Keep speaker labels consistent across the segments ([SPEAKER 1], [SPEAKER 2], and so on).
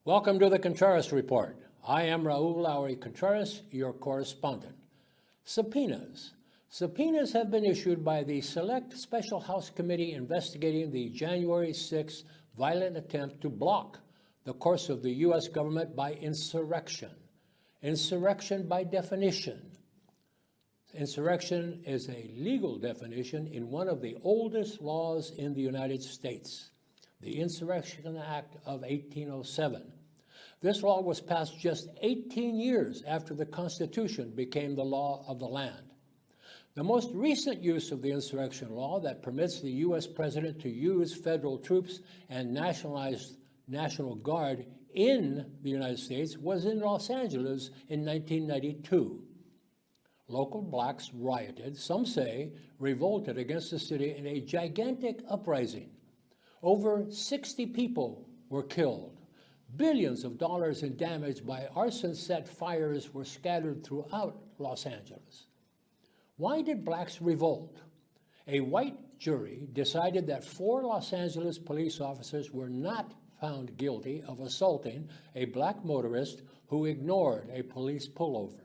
[SPEAKER 1] Welcome to the Contreras Report. I am Raul Lowry Contreras, your correspondent. Subpoenas. Subpoenas have been issued by the Select Special House Committee investigating the January 6th violent attempt to block the course of the U.S. government by insurrection. Insurrection by definition. Insurrection is a legal definition in one of the oldest laws in the United States, the Insurrection Act of 1807. This law was passed just 18 years after the Constitution became the law of the land. The most recent use of the insurrection law that permits the U.S. president to use federal troops and nationalized National Guard in the United States was in Los Angeles in 1992. Local blacks rioted, some say revolted against the city in a gigantic uprising. Over 60 people were killed. Billions of dollars in damage by arson-set fires were scattered throughout Los Angeles. Why did blacks revolt? A white jury decided that 4 Los Angeles police officers were not found guilty of assaulting a black motorist who ignored a police pullover.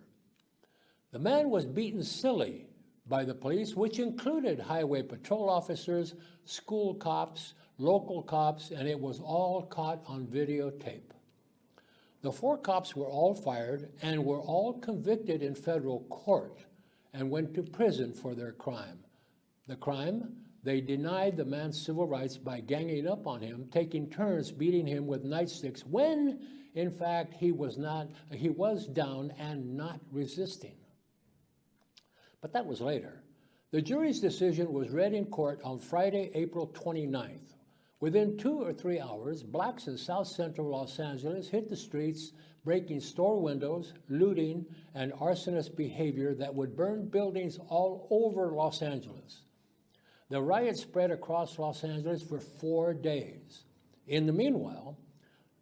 [SPEAKER 1] The man was beaten silly by the police, which included highway patrol officers, school cops, local cops, and it was all caught on videotape. The 4 cops were all fired and were all convicted in federal court and went to prison for their crime. The crime? They denied the man's civil rights by ganging up on him, taking turns beating him with nightsticks when, in fact, he was down and not resisting. But that was later. The jury's decision was read in court on Friday, April 29th. Within 2 or 3 hours, blacks in South Central Los Angeles hit the streets, breaking store windows, looting, and arsonist behavior that would burn buildings all over Los Angeles. The riot spread across Los Angeles for 4 days. In the meanwhile,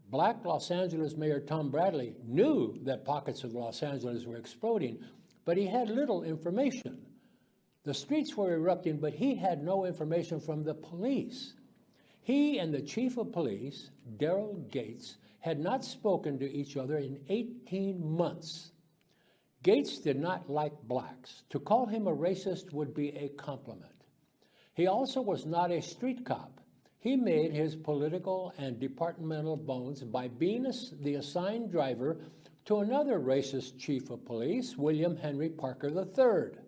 [SPEAKER 1] black Los Angeles Mayor Tom Bradley knew that pockets of Los Angeles were exploding, but he had little information. The streets were erupting, but he had no information from the police. He and the chief of police, Daryl Gates, had not spoken to each other in 18 months. Gates did not like blacks. To call him a racist would be a compliment. He also was not a street cop. He made his political and departmental bones by being the assigned driver to another racist chief of police, William Henry Parker III.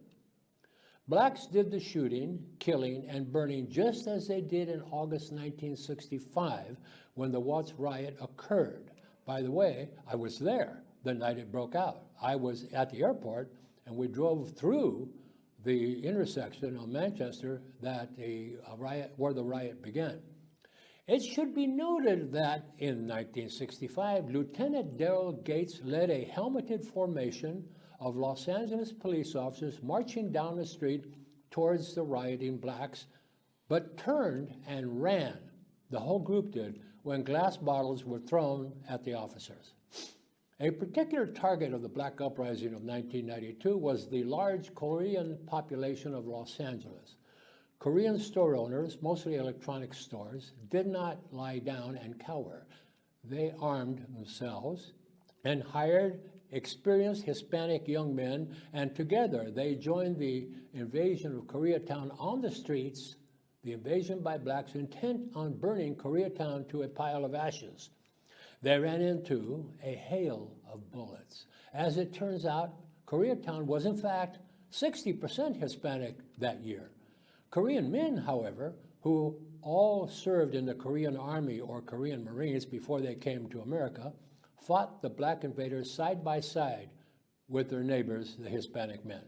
[SPEAKER 1] Blacks did the shooting, killing, and burning just as they did in August 1965 when the Watts riot occurred. By the way, I was there the night it broke out. I was at the airport, and we drove through the intersection on Manchester where the riot began. It should be noted that in 1965, Lieutenant Daryl Gates led a helmeted formation of Los Angeles police officers marching down the street towards the rioting blacks, but turned and ran, the whole group did, when glass bottles were thrown at the officers. A particular target of the black uprising of 1992 was the large Korean population of Los Angeles. Korean store owners, mostly electronic stores, did not lie down and cower. They armed themselves and hired experienced Hispanic young men, and together they joined the invasion of Koreatown on the streets, the invasion by blacks intent on burning Koreatown to a pile of ashes. They ran into a hail of bullets. As it turns out, Koreatown was in fact 60% Hispanic that year. Korean men, however, who all served in the Korean Army or Korean Marines before they came to America, fought the black invaders side by side with their neighbors, the Hispanic men.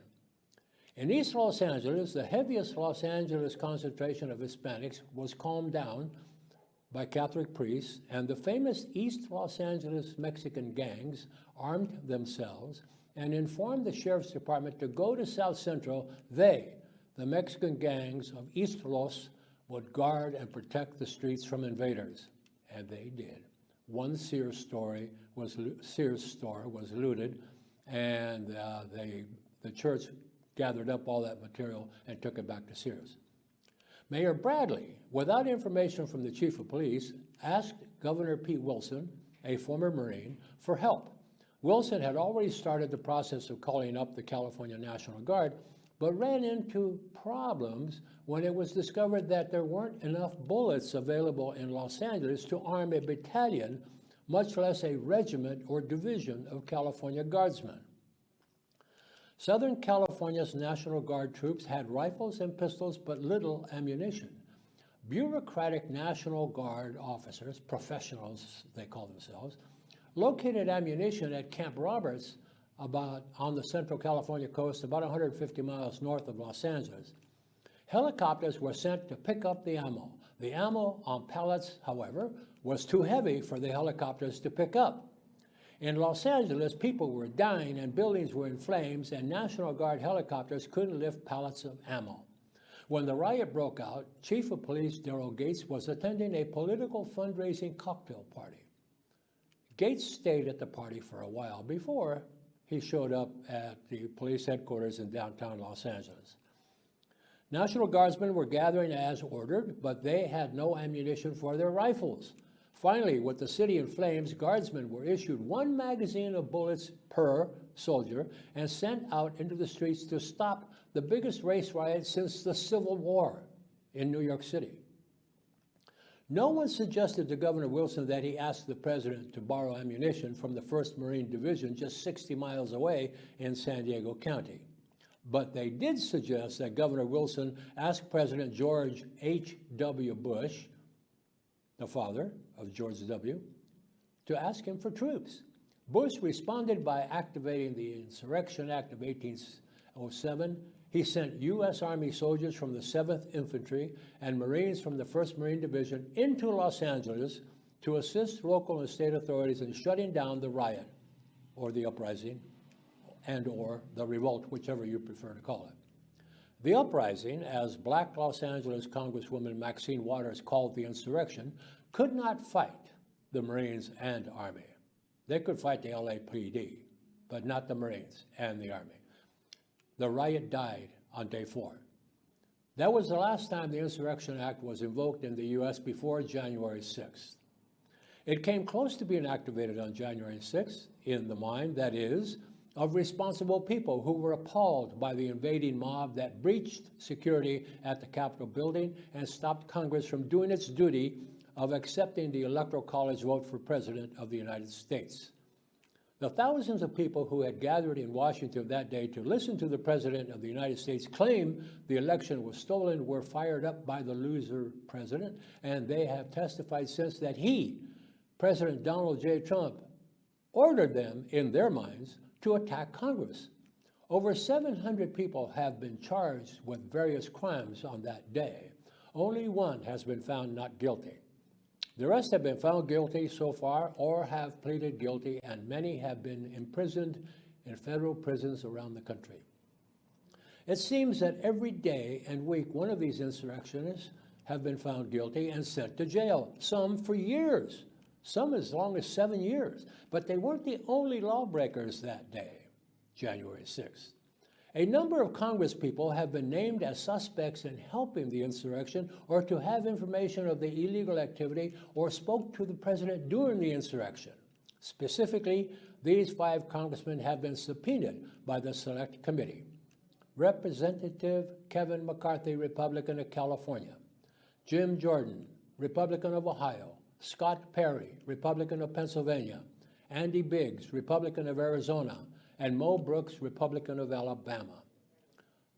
[SPEAKER 1] In East Los Angeles, the heaviest Los Angeles concentration of Hispanics was calmed down by Catholic priests, and the famous East Los Angeles Mexican gangs armed themselves and informed the Sheriff's Department to go to South Central. They, the Mexican gangs of East Los, would guard and protect the streets from invaders, and they did. One Sears store was looted, and the church gathered up all that material and took it back to Sears. Mayor Bradley, without information from the chief of police, asked Governor Pete Wilson a former Marine, for help. Wilson had already started the process of calling up the California National Guard, but ran into problems when it was discovered that there weren't enough bullets available in Los Angeles to arm a battalion, much less a regiment or division of California Guardsmen. Southern California's National Guard troops had rifles and pistols, but little ammunition. Bureaucratic National Guard officers, professionals they call themselves, located ammunition at Camp Roberts on the central California coast, about 150 miles north of Los Angeles. Helicopters were sent to pick up the ammo. The ammo on pallets, however, was too heavy for the helicopters to pick up. In Los Angeles, people were dying and buildings were in flames, and National Guard helicopters couldn't lift pallets of ammo. When the riot broke out, Chief of Police Daryl Gates was attending a political fundraising cocktail party. Gates stayed at the party for a while before he showed up at the police headquarters in downtown Los Angeles. National Guardsmen were gathering as ordered, but they had no ammunition for their rifles. Finally, with the city in flames, Guardsmen were issued 1 magazine of bullets per soldier and sent out into the streets to stop the biggest race riot since the Civil War in New York City. No one suggested to Governor Wilson that he ask the president to borrow ammunition from the 1st Marine Division just 60 miles away in San Diego County. But they did suggest that Governor Wilson ask President George H.W. Bush, the father of George W., to ask him for troops. Bush responded by activating the Insurrection Act of 1807. He sent U.S. Army soldiers from the 7th Infantry and Marines from the 1st Marine Division into Los Angeles to assist local and state authorities in shutting down the riot, or the uprising, and or the revolt, whichever you prefer to call it. The uprising, as Black Los Angeles Congresswoman Maxine Waters called the insurrection, could not fight the Marines and Army. They could fight the LAPD, but not the Marines and the Army. The riot died on day 4. That was the last time the Insurrection Act was invoked in the U.S. before January 6th. It came close to being activated on January 6th in the mind, that is, of responsible people who were appalled by the invading mob that breached security at the Capitol building and stopped Congress from doing its duty of accepting the Electoral College vote for President of the United States. The thousands of people who had gathered in Washington that day to listen to the President of the United States claim the election was stolen were fired up by the loser president, and they have testified since that he, President Donald J. Trump, ordered them, in their minds, to attack Congress. Over 700 people have been charged with various crimes on that day. Only one has been found not guilty. The rest have been found guilty so far or have pleaded guilty, and many have been imprisoned in federal prisons around the country. It seems that every day and week one of these insurrectionists have been found guilty and sent to jail, some for years, some as long as 7 years. But they weren't the only lawbreakers that day, January 6th. A number of Congresspeople have been named as suspects in helping the insurrection or to have information of the illegal activity or spoke to the president during the insurrection. Specifically, these 5 congressmen have been subpoenaed by the Select Committee. Representative Kevin McCarthy, Republican of California; Jim Jordan, Republican of Ohio; Scott Perry, Republican of Pennsylvania; Andy Biggs, Republican of Arizona; and Mo Brooks, Republican of Alabama.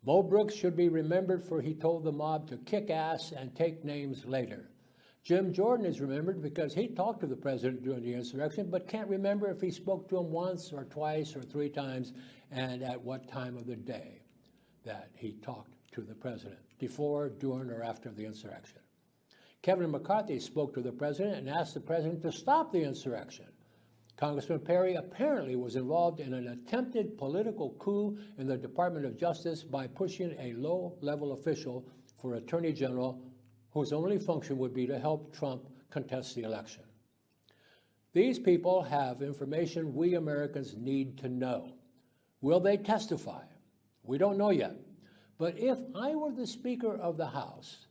[SPEAKER 1] Mo Brooks should be remembered for he told the mob to kick ass and take names later. Jim Jordan is remembered because he talked to the president during the insurrection, but can't remember if he spoke to him once or twice or 3 times and at what time of the day that he talked to the president, before, during, or after the insurrection. Kevin McCarthy spoke to the president and asked the president to stop the insurrection. Congressman Perry apparently was involved in an attempted political coup in the Department of Justice by pushing a low-level official for Attorney General whose only function would be to help Trump contest the election. These people have information we Americans need to know. Will they testify? We don't know yet. But if I were the Speaker of the House,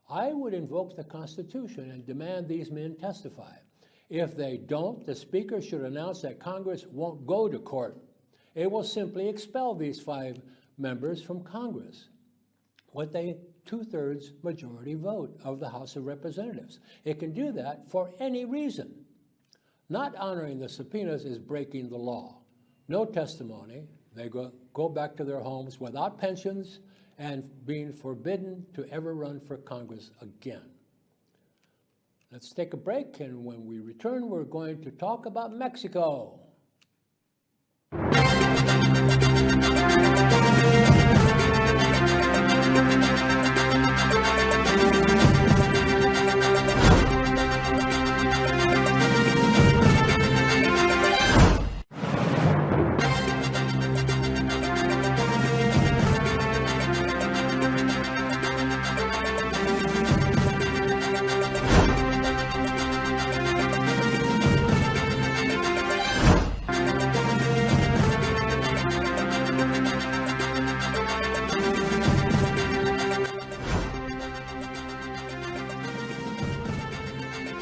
[SPEAKER 1] I would invoke the Constitution and demand these men testify. If they don't, the Speaker should announce that Congress won't go to court. It will simply expel these 5 members from Congress with a 2/3 majority vote of the House of Representatives. It can do that for any reason. Not honoring the subpoenas is breaking the law. No testimony. They go back to their homes without pensions and being forbidden to ever run for Congress again. Let's take a break, and when we return, we're going to talk about Mexico.